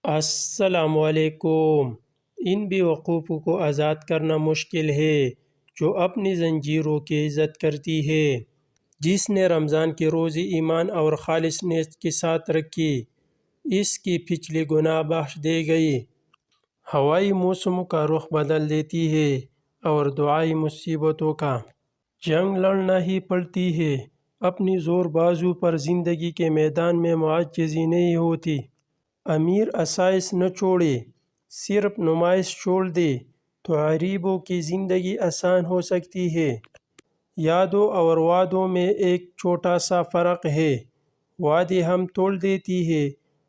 السلام علیکم۔ ان بے وقوفوں کو آزاد کرنا مشکل ہے جو اپنی زنجیروں کی عزت کرتی ہے۔ جس نے رمضان کے روزے ایمان اور خالص نیت کے ساتھ رکھی، اس کی پچھلی گناہ بخش دی گئی۔ ہوائی موسموں کا رخ بدل دیتی ہے اور دعائی مصیبتوں کا جنگ لڑنا ہی پڑتی ہے۔ اپنی زور بازو پر زندگی کے میدان میں معجزی نہیں ہوتی۔ امیر آسائش نہ چھوڑے، صرف نمائش چھوڑ دے تو غریبوں کی زندگی آسان ہو سکتی ہے۔ یادوں اور وعدوں میں ایک چھوٹا سا فرق ہے۔ وعدے ہم توڑ دیتی ہے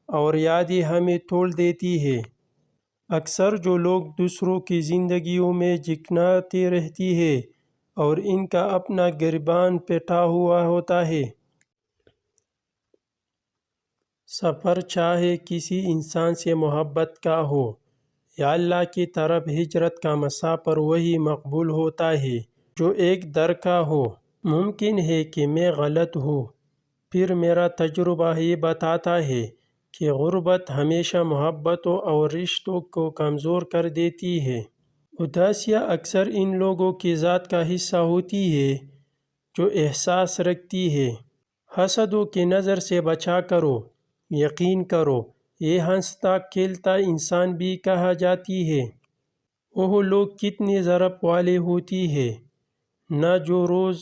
اور یادیں ہمیں توڑ دیتی ہے۔ اکثر جو لوگ دوسروں کی زندگیوں میں جھنکتے رہتی ہے اور ان کا اپنا گریبان پٹا ہوا ہوتا ہے۔ سفر چاہے کسی انسان سے محبت کا ہو یا اللہ کی طرف ہجرت کا مسافر وہی مقبول ہوتا ہے جو ایک در کا ہو۔ ممکن ہے کہ میں غلط ہوں، پھر میرا تجربہ یہ بتاتا ہے کہ غربت ہمیشہ محبتوں اور رشتوں کو کمزور کر دیتی ہے۔ اداسیاں اکثر ان لوگوں کی ذات کا حصہ ہوتی ہے جو احساس رکھتی ہے۔ حسدوں کی نظر سے بچا کرو، یقین کرو یہ ہنستا کھیلتا انسان بھی کہا جاتی ہے۔ وہ لوگ کتنی ضرب والے ہوتی ہے نہ جو روز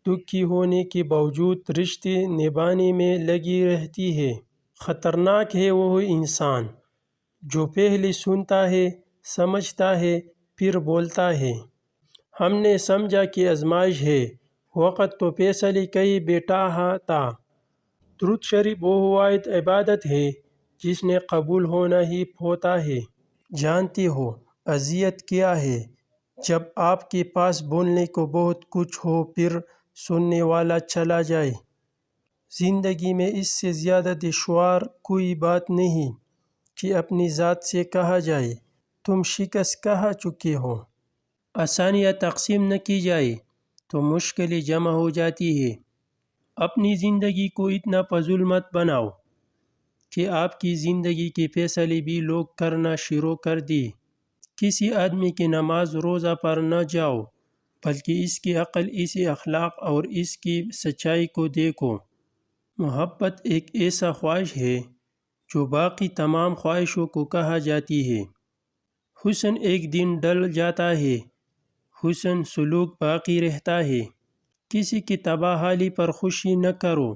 دکھی ہونے کے باوجود رشتے نبھانے میں لگی رہتی ہے۔ خطرناک ہے وہ انسان جو پہلے سنتا ہے، سمجھتا ہے، پھر بولتا ہے۔ ہم نے سمجھا کہ آزمائش ہے، وقت تو فیصلے کئی بیٹھا تھا۔ درود شریف وہ واحد عبادت ہے جس نے قبول ہونا ہی ہوتا ہے۔ جانتے ہو اذیت کیا ہے؟ جب آپ کے پاس بولنے کو بہت کچھ ہو پھر سننے والا چلا جائے۔ زندگی میں اس سے زیادہ دشوار کوئی بات نہیں کہ اپنی ذات سے کہا جائے تم شکست کھا چکے ہو۔ آسانیاں تقسیم نہ کی جائے تو مشکلیں جمع ہو جاتی ہے۔ اپنی زندگی کو اتنا فضول مت بناؤ کہ آپ کی زندگی کے فیصلے بھی لوگ کرنا شروع کر دیں۔ کسی آدمی کی نماز روزہ پر نہ جاؤ، بلکہ اس کی عقل، اس اخلاق اور اس کی سچائی کو دیکھو۔ محبت ایک ایسا خواہش ہے جو باقی تمام خواہشوں کو کہا جاتی ہے۔ حسن ایک دن ڈل جاتا ہے، حسن سلوک باقی رہتا ہے۔ کسی کی تباہ حالی پر خوشی نہ کرو،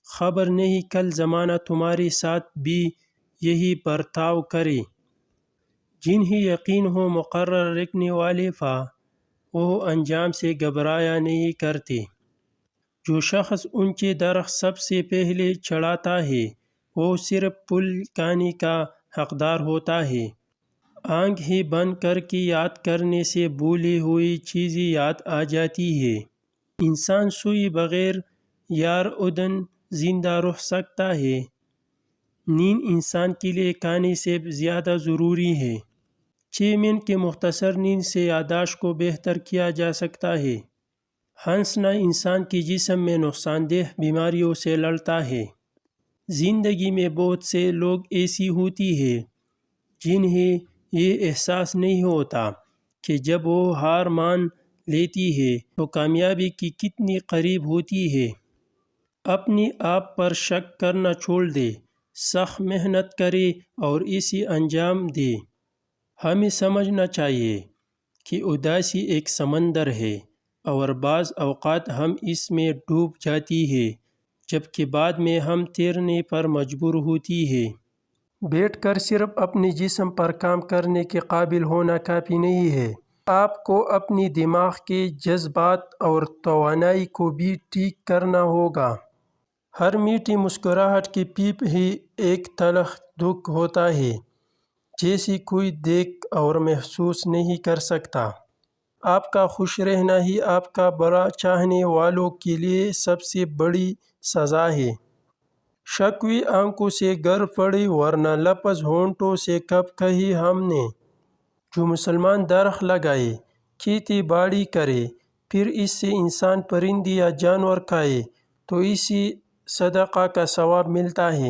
خبر نہیں کل زمانہ تمہارے ساتھ بھی یہی برتاؤ کرے۔ جنہیں یقین ہو مقرر رکھنے والے وہ انجام سے گھبرایا نہیں کرتے۔ جو شخص اونچے درخت سب سے پہلے چڑھاتا ہے وہ صرف پھول کھانے کا حقدار ہوتا ہے۔ آنکھیں بند کر کے یاد کرنے سے بھولی ہوئی چیزیں یاد آ جاتی ہے۔ انسان سوئے بغیر یار ادن زندہ رہ سکتا ہے۔ نیند انسان کے لیے کھانے سے زیادہ ضروری ہے۔ 6 منٹ کی مختصر نیند سے یادداشت کو بہتر کیا جا سکتا ہے۔ ہنسنا انسان کے جسم میں نقصان دہ بیماریوں سے لڑتا ہے۔ زندگی میں بہت سے لوگ ایسی ہوتی ہیں جنہیں یہ احساس نہیں ہوتا کہ جب وہ ہار مان لیتی ہے تو کامیابی کی کتنی قریب ہوتی ہے۔ اپنی آپ پر شک کرنا چھوڑ دے، سخت محنت کرے اور اسے انجام دے۔ ہمیں سمجھنا چاہیے کہ اداسی ایک سمندر ہے اور بعض اوقات ہم اس میں ڈوب جاتی ہے جبکہ بعد میں ہم تیرنے پر مجبور ہوتی ہے۔ بیٹھ کر صرف اپنے جسم پر کام کرنے کے قابل ہونا کافی نہیں ہے۔ آپ کو اپنی دماغ کے جذبات اور توانائی کو بھی ٹھیک کرنا ہوگا۔ ہر میٹھی مسکراہٹ کی پیپ ہی ایک تلخ دکھ ہوتا ہے جسے کوئی دیکھ اور محسوس نہیں کر سکتا۔ آپ کا خوش رہنا ہی آپ کا برا چاہنے والوں کے لیے سب سے بڑی سزا ہے۔ شکوے آنکھوں سے گر پڑے ورنہ لفظ ہونٹوں سے کب کہے ہم نے۔ جو مسلمان درخت لگائے، کھیتی باڑی کرے، پھر اس سے انسان پرندے یا جانور کھائے تو اسے صدقہ کا ثواب ملتا ہے۔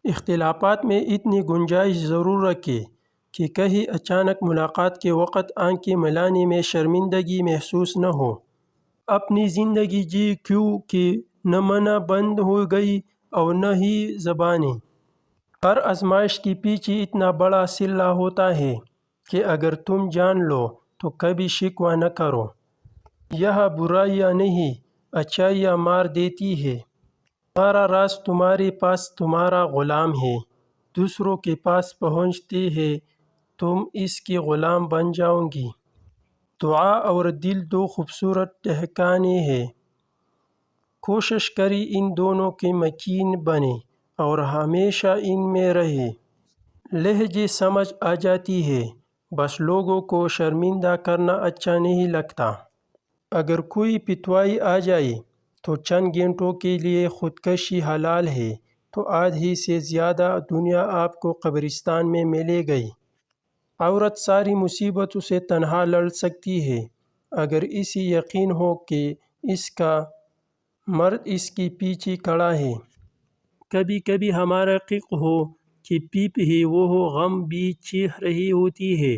اختلافات میں اتنی گنجائش ضرور رکھے کہ کہیں اچانک ملاقات کے وقت آنکھیں ملانے میں شرمندگی محسوس نہ ہو۔ اپنی زندگی جی کیوں کہ نہ منع بند ہو گئی اور نہ ہی زبانیں۔ ہر آزمائش کے پیچھے اتنا بڑا صلہ ہوتا ہے کہ اگر تم جان لو تو کبھی شکوہ نہ کرو۔ یہ برائیاں نہیں اچھائیاں مار دیتی ہے۔ تمہارا راز تمہارے پاس تمہارا غلام ہے، دوسروں کے پاس پہنچتے ہے تم اس کے غلام بن جاؤ گی۔ دعا اور دل دو خوبصورت ٹھکانے ہیں، کوشش کریں ان دونوں کے مکین بنے اور ہمیشہ ان میں رہے۔ لہجے سمجھ آ جاتی ہے، بس لوگوں کو شرمندہ کرنا اچھا نہیں لگتا۔ اگر کوئی پتوائی آ جائے تو چند گھنٹوں کے لیے خودکشی حلال ہے تو آدھی سے زیادہ دنیا آپ کو قبرستان میں ملے گی۔ عورت ساری مصیبتوں سے تنہا لڑ سکتی ہے اگر اسے یقین ہو کہ اس کا مرد اس کے پیچھے کھڑا ہے۔ کبھی کبھی ہمارا حق ہو کہ پیپ ہی وہ غم بھی چیخ رہی ہوتی ہے،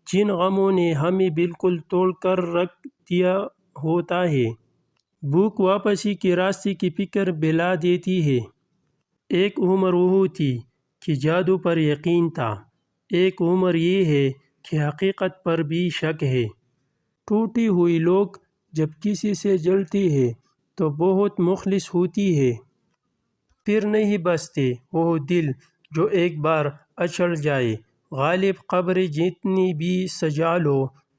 جن غموں نے ہمیں بالکل توڑ کر رکھ دیا ہوتا ہے۔ بھوک واپسی کے راستے کی فکر بلا دیتی ہے۔ ایک عمر وہ تھی کہ جادو پر یقین تھا، ایک عمر یہ ہے کہ حقیقت پر بھی شک ہے۔ ٹوٹی ہوئی لوگ جب کسی سے جلتی ہے تو بہت مخلص ہوتی ہے، پھر نہیں بستے وہ دل جو ایک بار اچھل جائے۔ غالب قبریں جتنی بھی سجا لو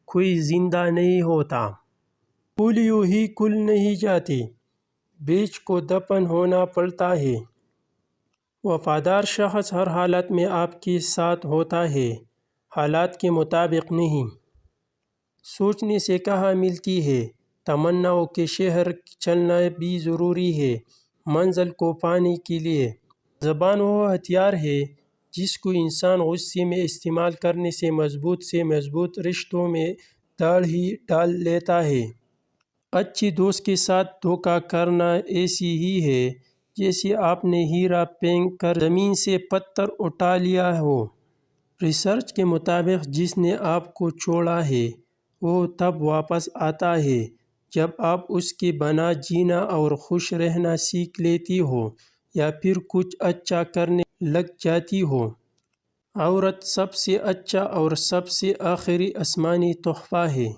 کوئی زندہ نہیں ہوتا۔ پھول یوں ہی کھل نہیں جاتے، بیج کو دفن ہونا پڑتا ہے۔ وفادار شخص ہر حالت میں آپ کے ساتھ ہوتا ہے، حالات کے مطابق نہیں۔ سوچنے سے کہاں ملتی ہے، تمناؤں کے شہر چلنا بھی ضروری ہے منزل کو پانے کے لیے۔ زبان وہ ہتھیار ہے جس کو انسان غصے میں استعمال کرنے سے مضبوط رشتوں میں داڑھ ہی ڈال لیتا ہے۔ اچھے دوست کے ساتھ دھوکہ کرنا ایسی ہی ہے جیسے آپ نے ہیرا پھینک کر زمین سے پتھر اٹھا لیا ہو۔ ریسرچ کے مطابق جس نے آپ کو چھوڑا ہے وہ تب واپس آتا ہے جب آپ اس کے بنا جینا اور خوش رہنا سیکھ لیتی ہو یا پھر کچھ اچھا کرنے لگ جاتی ہو۔ عورت سب سے اچھا اور سب سے آخری آسمانی تحفہ ہے۔